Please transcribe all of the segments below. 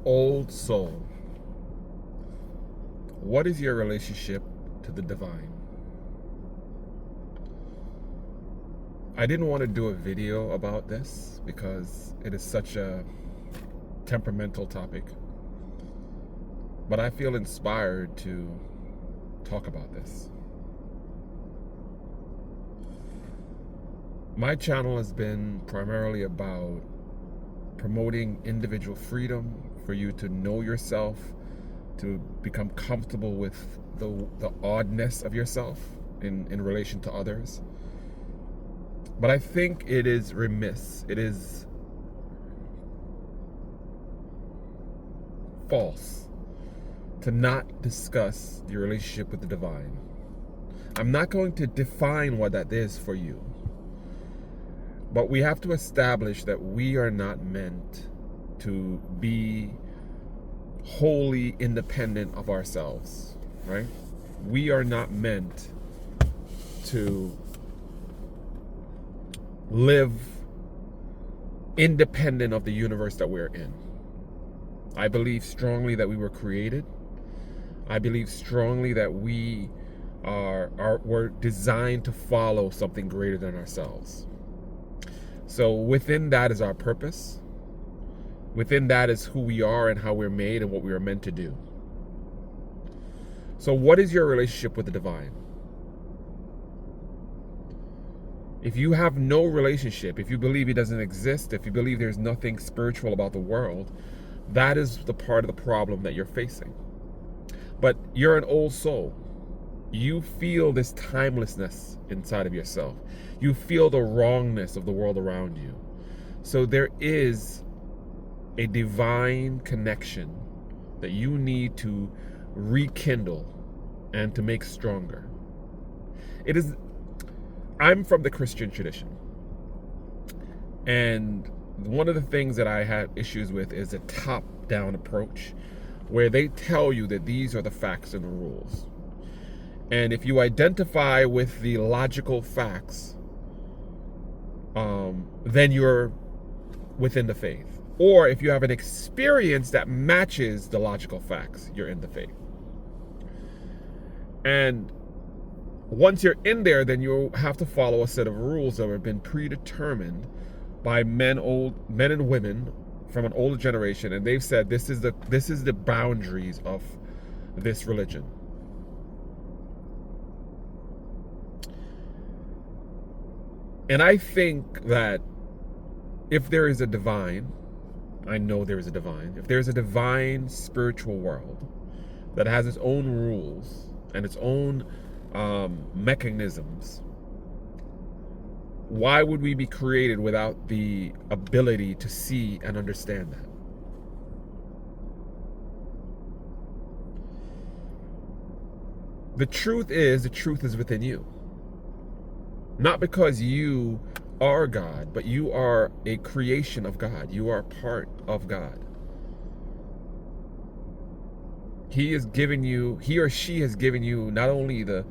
old soul, what is your relationship to the divine? I didn't want to do a video about this because it is such a temperamental topic, but I feel inspired to talk about this. My channel has been primarily about promoting individual freedom, for you to know yourself, to become comfortable with the oddness of yourself in relation to others. But I think it is remiss, it is false to not discuss your relationship with the divine. I'm not going to define what that is for you, but we have to establish that we are not meant to be wholly independent of ourselves, right? We are not meant to live independent of the universe that we're in. I believe strongly that we were created. I believe strongly that we're designed to follow something greater than ourselves. So within that is our purpose. Within that is who we are and how we're made and what we are meant to do. So what is your relationship with the divine? If you have no relationship, if you believe it doesn't exist, if you believe there's nothing spiritual about the world, that is the part of the problem that you're facing. But you're an old soul. You feel this timelessness inside of yourself. You feel the wrongness of the world around you. So there is a divine connection that you need to rekindle and to make stronger. I'm from the Christian tradition, and one of the things that I had issues with is a top-down approach where they tell you that these are the facts and the rules. And if you identify with the logical facts, then you're within the faith. Or if you have an experience that matches the logical facts, you're in the faith. And once you're in there, then you have to follow a set of rules that have been predetermined by men and women from an older generation, and they've said this is the boundaries of this religion. And I think that if there is a divine, I know there is a divine. If there's a divine spiritual world that has its own rules and its own mechanisms, why would we be created without the ability to see and understand that? The truth is within you. Not because you are God, but you are a creation of God. You are part of God. He or she has given you not only the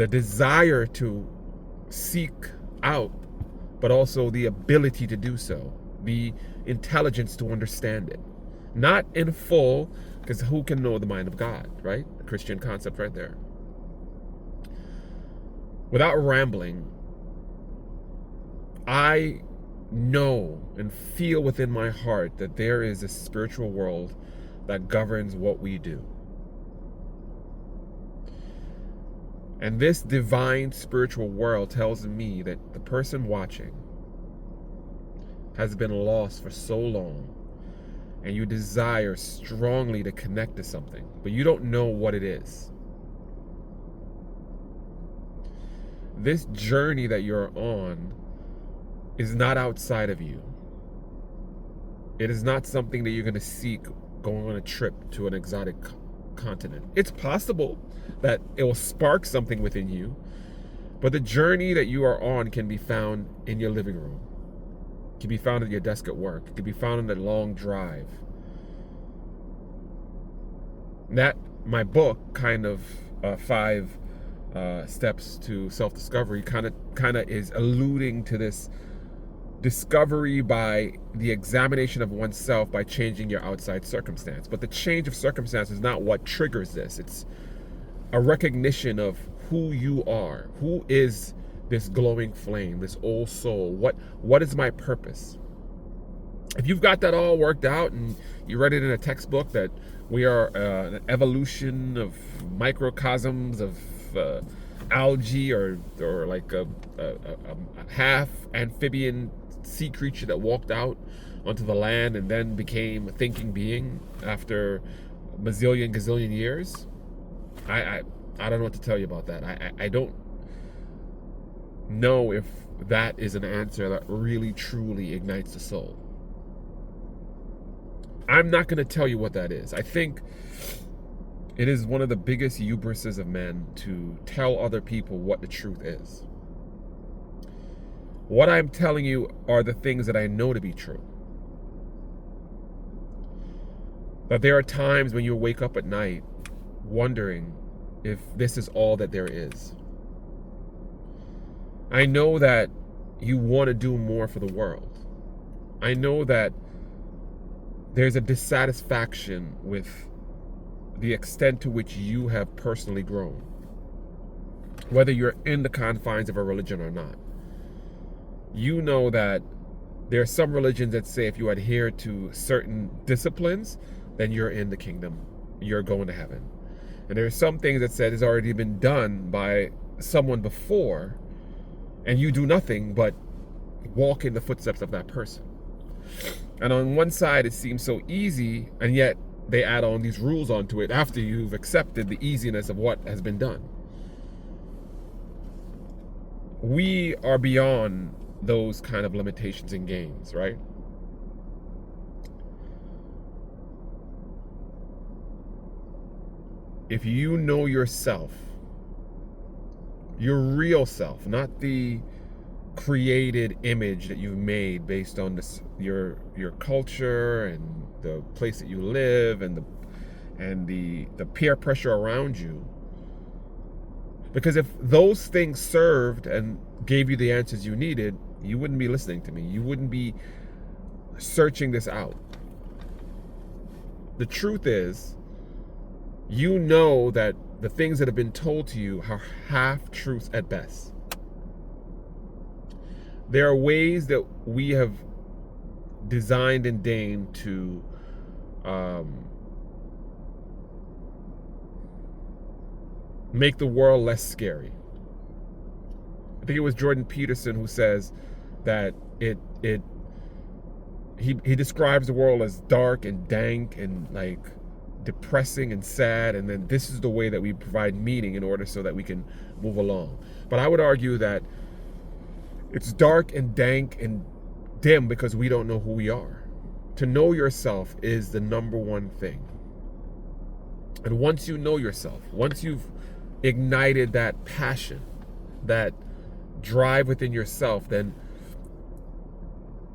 desire to seek out, but also the ability to do so, the intelligence to understand it. Not in full, because who can know the mind of God, right? A Christian concept right there. Without rambling, I know and feel within my heart that there is a spiritual world that governs what we do. And this divine spiritual world tells me that the person watching has been lost for so long, and you desire strongly to connect to something, but you don't know what it is. This journey that you're on is not outside of you. It is not something that you're going to seek going on a trip to an exotic continent. It's possible that it will spark something within you, but the journey that you are on can be found in your living room. It can be found at your desk at work. It can be found on that long drive. My book, kind of 5 steps to self-discovery, kind of is alluding to this discovery by the examination of oneself by changing your outside circumstance. But the change of circumstance is not what triggers this. It's a recognition of who you are. Who is this glowing flame, this old soul? What is my purpose? If you've got that all worked out and you read it in a textbook that we are an evolution of microcosms of algae or like a half amphibian sea creature that walked out onto the land and then became a thinking being after a gazillion years, I don't know what to tell you about that. I don't know if that is an answer that really truly ignites the soul. I'm not going to tell you what that is. I think it is one of the biggest hubrises of men to tell other people what the truth is. What I'm telling you are the things that I know to be true. But there are times when you wake up at night wondering if this is all that there is. I know that you want to do more for the world. I know that there's a dissatisfaction with the extent to which you have personally grown, whether you're in the confines of a religion or not. You know that there are some religions that say if you adhere to certain disciplines, then you're in the kingdom, you're going to heaven. And there are some things that said it's already been done by someone before, and you do nothing but walk in the footsteps of that person. And on one side, it seems so easy, and yet they add on these rules onto it after you've accepted the easiness of what has been done. We are beyond those kind of limitations and games, right? If you know yourself, your real self, not the created image that you've made based on this, your culture and the place that you live and the peer pressure around you. Because if those things served and gave you the answers you needed, you wouldn't be listening to me. You wouldn't be searching this out. The truth is, you know that the things that have been told to you are half-truths at best. There are ways that we have designed and deigned to make the world less scary. I think it was Jordan Peterson who says that he describes the world as dark and dank and like depressing and sad, and then this is the way that we provide meaning in order so that we can move along. But I would argue that it's dark and dank and dim because we don't know who we are. To know yourself is the number one thing. And once you know yourself, once you've ignited that passion, that drive within yourself, then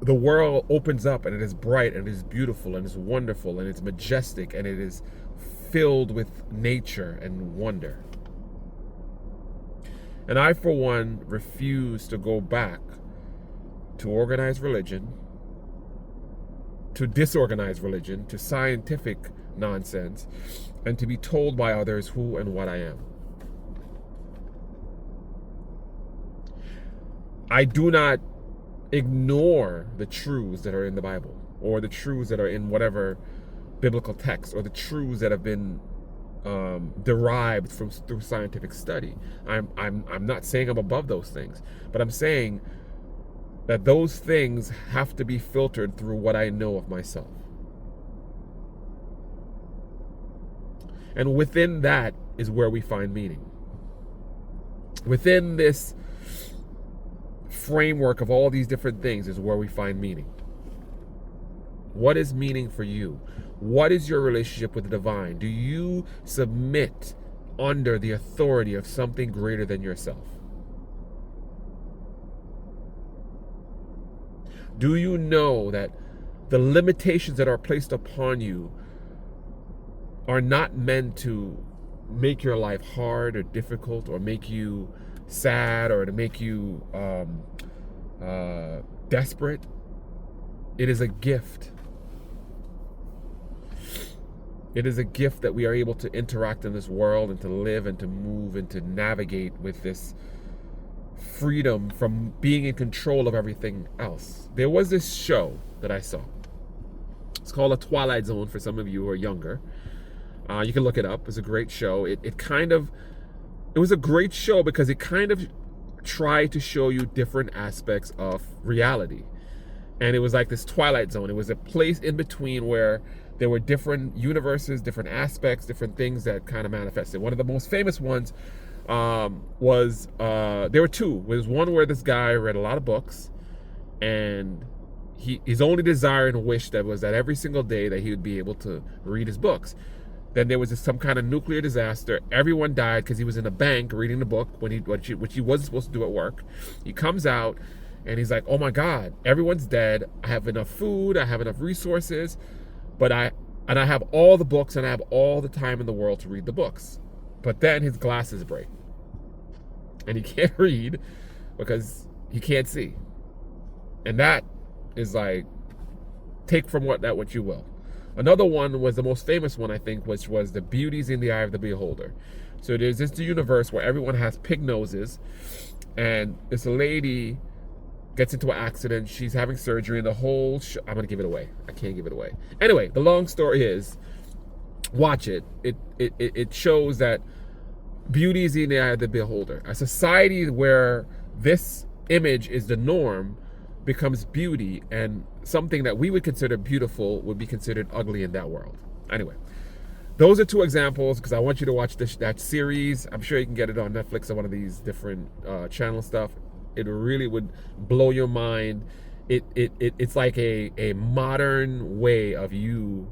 the world opens up and it is bright and it is beautiful and it's wonderful and it's majestic and it is filled with nature and wonder. And I, for one, refuse to go back to organized religion, to disorganized religion, to scientific nonsense, and to be told by others who and what I am. I do not ignore the truths that are in the Bible, or the truths that are in whatever biblical text, or the truths that have been derived through scientific study. I'm not saying I'm above those things, but I'm saying that those things have to be filtered through what I know of myself. And within that is where we find meaning. Within this framework of all these different things is where we find meaning. What is meaning for you? What is your relationship with the divine? Do you submit under the authority of something greater than yourself? Do you know that the limitations that are placed upon you are not meant to make your life hard or difficult or make you sad or to make you desperate, it is a gift. It is a gift that we are able to interact in this world and to live and to move and to navigate with this freedom from being in control of everything else. There was this show that I saw. It's called A Twilight Zone for some of you who are younger. You can look it up. It's a great show. It was a great show because it kind of tried to show you different aspects of reality. And it was like this Twilight Zone. It was a place in between where there were different universes, different aspects, different things that kind of manifested. One of the most famous ones was, there were two. There was one where this guy read a lot of books, and his only desire and wish that was that every single day that he would be able to read his books. Then there was some kind of nuclear disaster. Everyone died because he was in a bank reading the book which he wasn't supposed to do at work. He comes out and he's like, oh my God, everyone's dead. I have enough food. I have enough resources, but I have all the books and I have all the time in the world to read the books. But then his glasses break and he can't read because he can't see. And that is like, take from what you will. Another one was the most famous one, I think, which was the beauty's in the eye of the beholder. So there's this universe where everyone has pig noses, and this lady gets into an accident. She's having surgery, and the whole I'm going to give it away. I can't give it away. Anyway, the long story is, watch it. It shows that beauty is in the eye of the beholder. A society where this image is the norm becomes beauty, and something that we would consider beautiful would be considered ugly in that world. Anyway, those are two examples because I want you to watch that series. I'm sure you can get it on Netflix or one of these different channel stuff. It really would blow your mind. It's like a modern way of you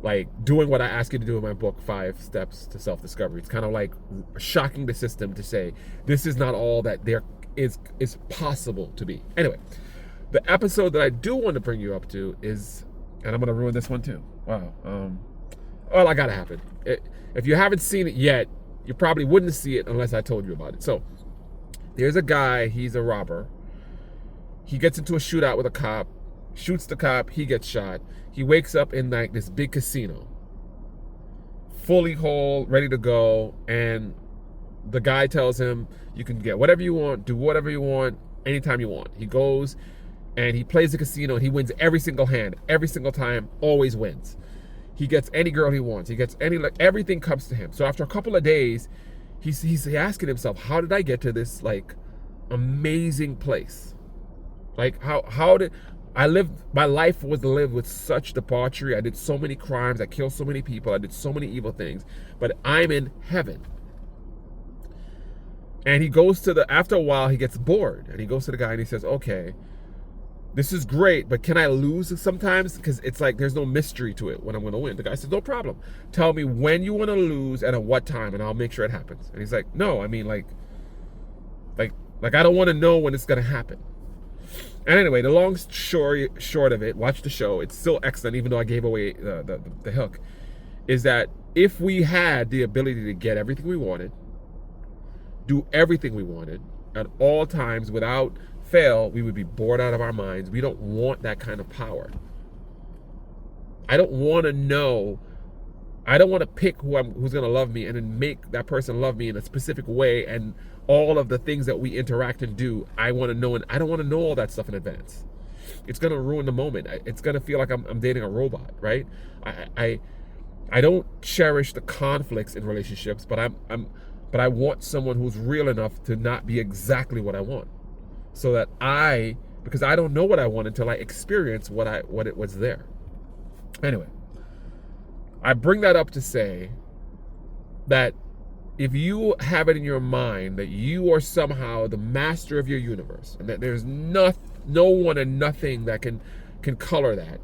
like doing what I ask you to do in my book, 5 Steps to Self-Discovery. It's kind of like shocking the system to say this is not all that there is possible to be. Anyway, the episode that I do want to bring you up to is, and I'm going to ruin this one too. Wow. Well, I got to happen. If you haven't seen it yet, you probably wouldn't see it unless I told you about it. So there's a guy, he's a robber. He gets into a shootout with a cop, shoots the cop, he gets shot. He wakes up in like this big casino, fully whole, ready to go. And the guy tells him, you can get whatever you want, do whatever you want, anytime you want. He goes and he plays the casino and he wins every single hand, every single time, always wins. He gets any girl he wants. He gets everything comes to him. So after a couple of days, he's asking himself, how did I get to this like amazing place? Like how did I live? My life was lived with such debauchery. I did so many crimes. I killed so many people. I did so many evil things, but I'm in heaven. And he goes after a while, he gets bored and he goes to the guy and he says, okay, this is great, but can I lose sometimes? Because it's like, there's no mystery to it when I'm going to win. The guy says, no problem. Tell me when you want to lose and at what time, and I'll make sure it happens. And he's like, no, I mean, like I don't want to know when it's going to happen. And anyway, the long short of it, watch the show. It's still excellent, even though I gave away the hook, is that if we had the ability to get everything we wanted, do everything we wanted at all times without fail, we would be bored out of our minds. We don't want that kind of power. I don't want to know. I don't want to pick who's going to love me and then make that person love me in a specific way, and all of the things that we interact and do, I want to know, and I don't want to know all that stuff in advance. It's going to ruin the moment. It's going to feel like I'm dating a robot, right? I don't cherish the conflicts in relationships, but I want someone who's real enough to not be exactly what I want. So that because I don't know what I want until I experience what it was there. Anyway, I bring that up to say that if you have it in your mind that you are somehow the master of your universe and that there's no one and nothing that can color that,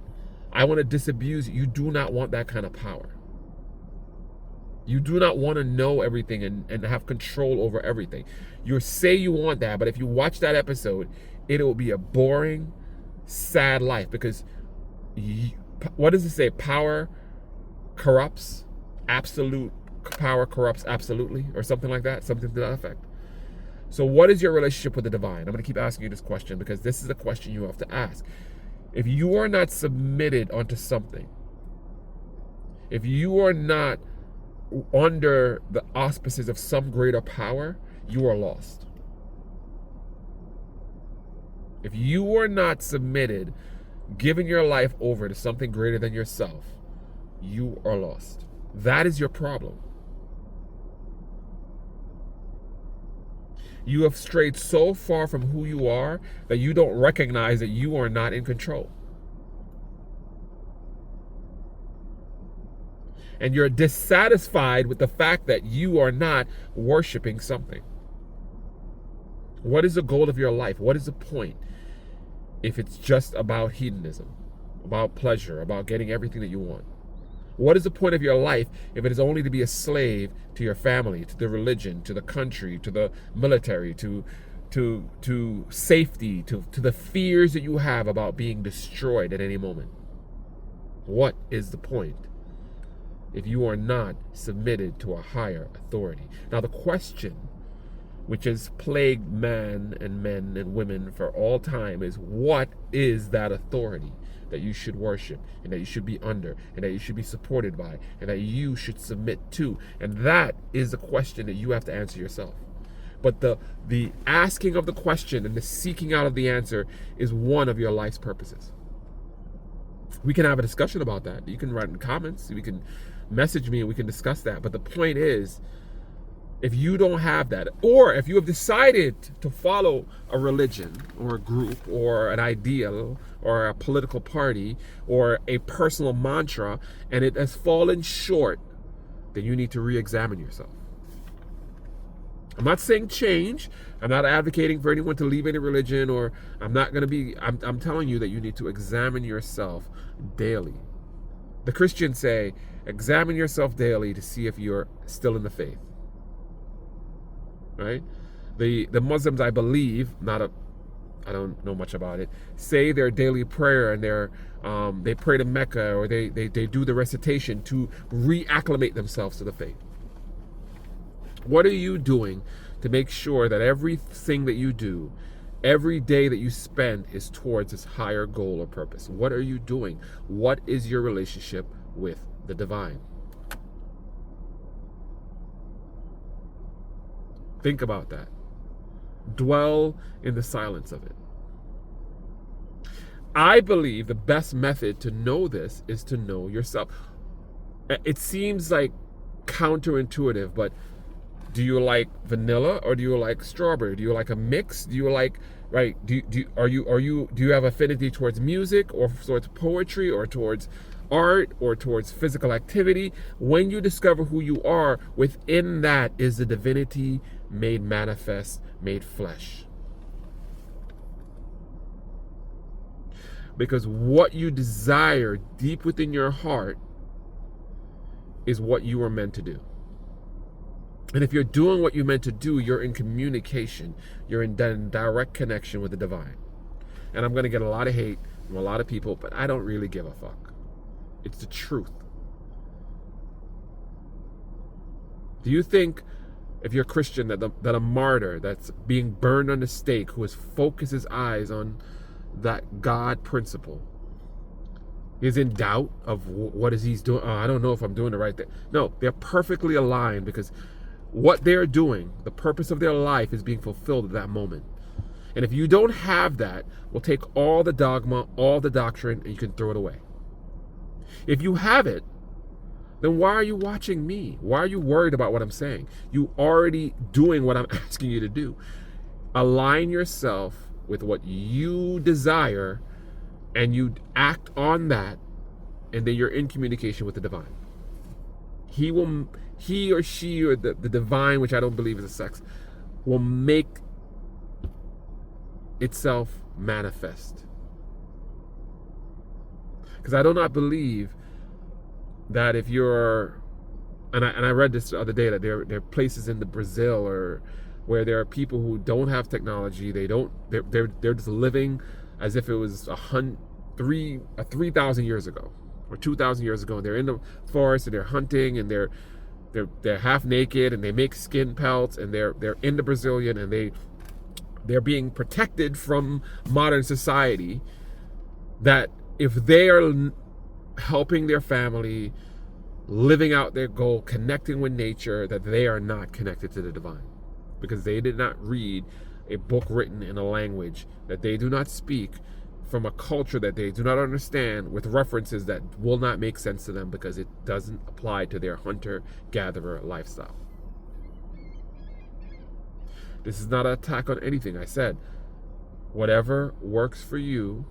I want to disabuse you. You do not want that kind of power. You do not want to know everything and have control over everything. You say you want that, but if you watch that episode, it will be a boring, sad life because what does it say? Power corrupts. Absolute power corrupts absolutely, or something like that. Something to that effect. So what is your relationship with the divine? I'm going to keep asking you this question because this is a question you have to ask. If you are not submitted unto something, if you are not under the auspices of some greater power, you are lost. If you are not submitted, giving your life over to something greater than yourself, you are lost. That is your problem. You have strayed so far from who you are that you don't recognize that you are not in control. And you're dissatisfied with the fact that you are not worshiping something. What is the goal of your life? What is the point if it's just about hedonism, about pleasure, about getting everything that you want? What is the point of your life if it is only to be a slave to your family, to the religion, to the country, to the military, to safety, to the fears that you have about being destroyed at any moment? What is the point if you are not submitted to a higher authority? Now, the question which has plagued man and men and women for all time is, what is that authority that you should worship and that you should be under and that you should be supported by and that you should submit to? And that is the question that you have to answer yourself. But the asking of the question and the seeking out of the answer is one of your life's purposes. We can have a discussion about that. You can write in comments, we can message me and we can discuss that. But the point is, if you don't have that, or if you have decided to follow a religion or a group or an ideal or a political party or a personal mantra and it has fallen short, then you need to re-examine yourself. I'm not saying change. I'm not advocating for anyone to leave any religion, or I'm telling you that you need to examine yourself daily. The Christians say, examine yourself daily to see if you're still in the faith. Right? The Muslims, I believe, I don't know much about it, say their daily prayer and they pray to Mecca, or they do the recitation to reacclimate themselves to the faith. What are you doing to make sure that everything that you do, every day that you spend, is towards this higher goal or purpose? What are you doing? What is your relationship with the divine? Think about that. Dwell in the silence of it. I believe the best method to know this is to know yourself. It seems like counterintuitive, but do you like vanilla or do you like strawberry? Do you like a mix? Do you like, right? Do you have affinity towards music or towards poetry or towards art or towards physical activity? When you discover who you are, within that is the divinity made manifest, made flesh. Because what you desire deep within your heart is what you were meant to do. And if you're doing what you're meant to do, you're in communication. You're in direct connection with the divine. And I'm going to get a lot of hate from a lot of people, but I don't really give a fuck. It's the truth. Do you think, if you're Christian, that a martyr that's being burned on the stake, who has focused his eyes on that God principle, is in doubt of what is he's doing? Oh, I don't know if I'm doing the right thing. No, they're perfectly aligned, because what they're doing, the purpose of their life, is being fulfilled at that moment. And if you don't have that, we'll take all the dogma, all the doctrine, and you can throw it away. If you have it, then why are you watching me? Why are you worried about what I'm saying? You already doing what I'm asking you to do. Align yourself with what you desire, and you act on that, and then you're in communication with the divine. He or she, or the divine, which I don't believe is a sex, will make itself manifest. Because I do not believe that if you're, and I read this the other day, that there are places in the Brazil or where there are people who don't have technology. They're just living as if it was 3,000 years ago or 2,000 years ago. They're in the forest and they're hunting and they're they're half naked and they make skin pelts, and they're in the Brazilian, and they're being protected from modern society. That if they are helping their family, living out their goal, connecting with nature, that they are not connected to the divine, because they did not read a book written in a language that they do not speak, from a culture that they do not understand, with references that will not make sense to them because it doesn't apply to their hunter-gatherer lifestyle. This is not an attack on anything. I said, whatever works for you,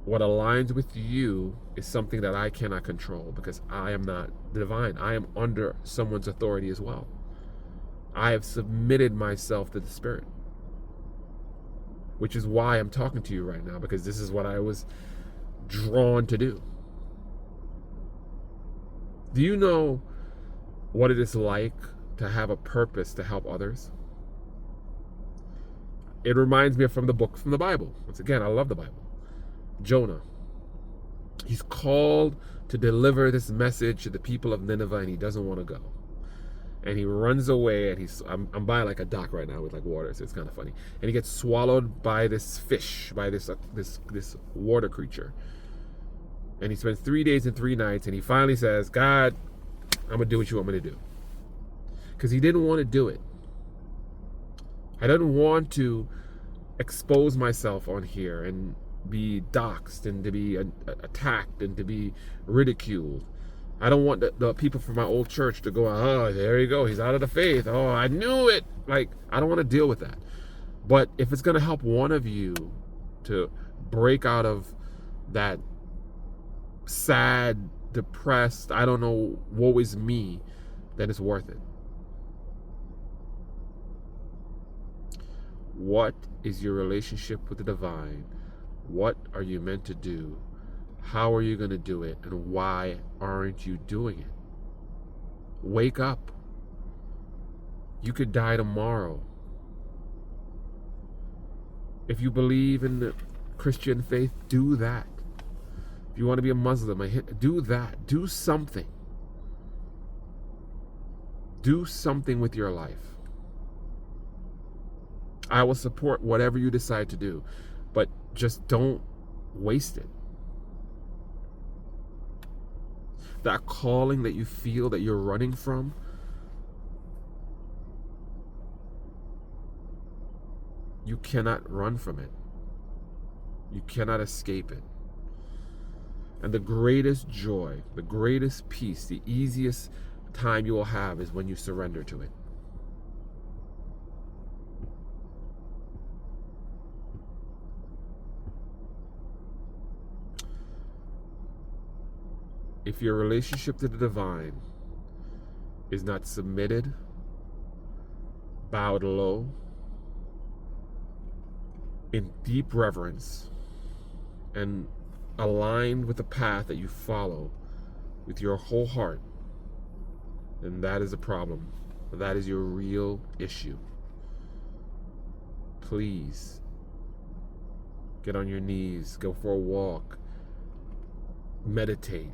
what aligns with you, is something that I cannot control, because I am not the divine. I am under someone's authority as well. I have submitted myself to the Spirit, which is why I'm talking to you right now, because this is what I was drawn to do. Do you know what it is like to have a purpose to help others? It reminds me from the book from the Bible. Once again, I love the Bible. Jonah. He's called to deliver this message to the people of Nineveh, and he doesn't want to go. And he runs away, and I'm by like a dock right now with like water, so it's kind of funny. And he gets swallowed by this fish, by this water creature. And he spends 3 days and 3 nights, and he finally says, God, I'm going to do what you want me to do. Because he didn't want to do it. I didn't want to expose myself on here and be doxxed and to be attacked and to be ridiculed. I don't want the people from my old church to go, oh, there you go, he's out of the faith. Oh, I knew it. Like, I don't want to deal with that. But if it's going to help one of you to break out of that sad, depressed, I don't know, woe is me, then it's worth it. What is your relationship with the divine? What are you meant to do? How are you going to do it? And why aren't you doing it? Wake up. You could die tomorrow. If you believe in the Christian faith, do that. If you want to be a Muslim, do that. Do something. Do something with your life. I will support whatever you decide to do, but just don't waste it. That calling that you feel that you're running from, you cannot run from it. You cannot escape it. And the greatest joy, the greatest peace, the easiest time you will have is when you surrender to it. If your relationship to the divine is not submitted, bowed low, in deep reverence, and aligned with the path that you follow with your whole heart, then that is a problem. That is your real issue. Please, get on your knees, go for a walk, meditate.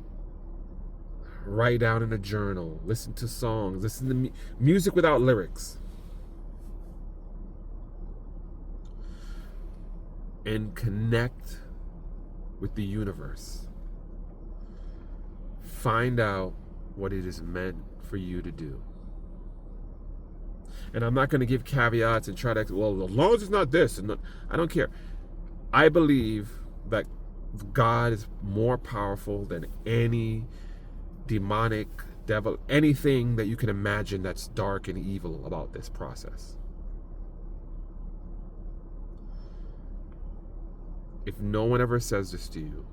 Write down in a journal, listen to songs, listen to music without lyrics. And connect with the universe. Find out what it is meant for you to do. And I'm not going to give caveats and try to, well, as long as it's not this, and not, I don't care. I believe that God is more powerful than any demonic, devil, anything that you can imagine that's dark and evil about this process. If no one ever says this to you,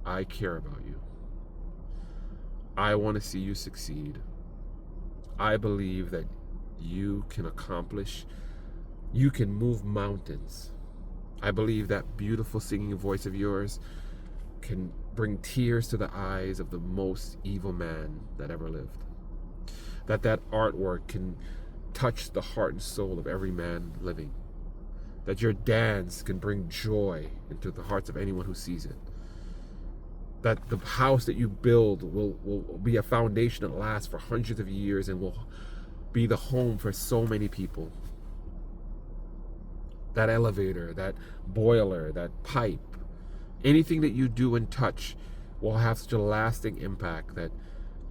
I care about you. I want to see you succeed. I believe that you can accomplish, you can move mountains. I believe that beautiful singing voice of yours can bring tears to the eyes of the most evil man that ever lived. That artwork can touch the heart and soul of every man living. That your dance can bring joy into the hearts of anyone who sees it. that the house that you build will be a foundation that lasts for hundreds of years and will be the home for so many people. That elevator, that boiler, that pipe, anything that you do and touch will have such a lasting impact that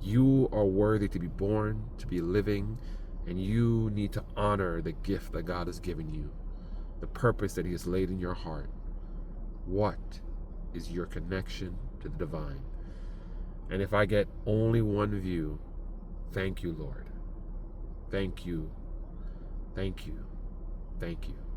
you are worthy to be born, to be living, and you need to honor the gift that God has given you, the purpose that He has laid in your heart. What is your connection to the divine? And if I get only one view, thank you, Lord. Thank you. Thank you. Thank you.